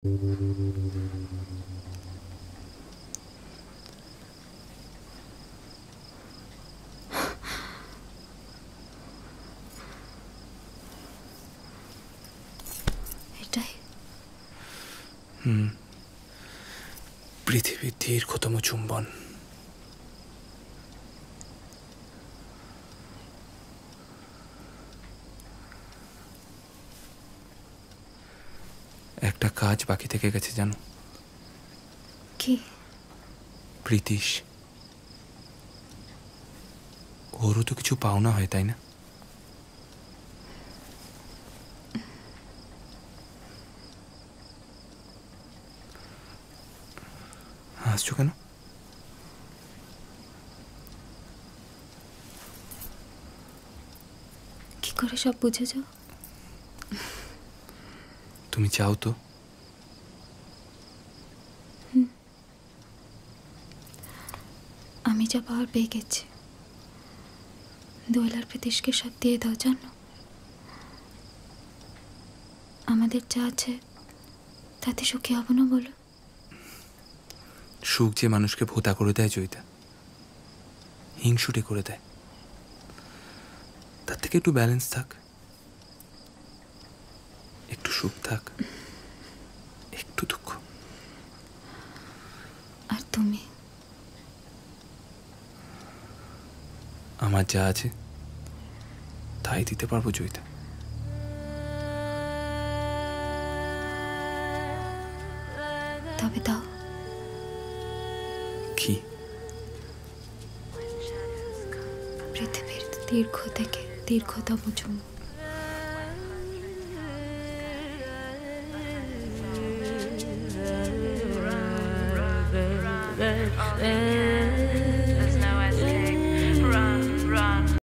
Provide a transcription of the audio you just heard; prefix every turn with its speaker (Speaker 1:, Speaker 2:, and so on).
Speaker 1: এটাই
Speaker 2: পৃথিবীর দীর্ঘতম চুম্বন। একটা কাজ বাকি থেকে গেছে জানো?
Speaker 1: কি?
Speaker 2: প্রীতিশ, ওরও তো কিছু পাওনা হয়, তাই না? হাসছো কেন?
Speaker 1: কি করে সব বুঝেছ?
Speaker 2: তুমি চাও তো?
Speaker 1: আমি যা পাওয়ার পেয়ে গেছি। দোয়েল আর প্রীতিশকে সব দিয়ে দাও, জানো? আমাদের যা আছে তাতে সুখী হব না বলো?
Speaker 2: সুখ যে মানুষকে ভোতা করে দেয় জয়িতা, হিংসুটে করে দেয়। তার থেকে একটু ব্যালেন্স থাক, একটু সুখ থাক, একটু দুঃখ।
Speaker 1: আর তুমি?
Speaker 2: আমার যা আছে তাই দিতে পারবো জয়িতা।
Speaker 1: তবে দাও।
Speaker 2: কি?
Speaker 1: পৃথিবীর দীর্ঘ থেকে দীর্ঘতম চুম্বন।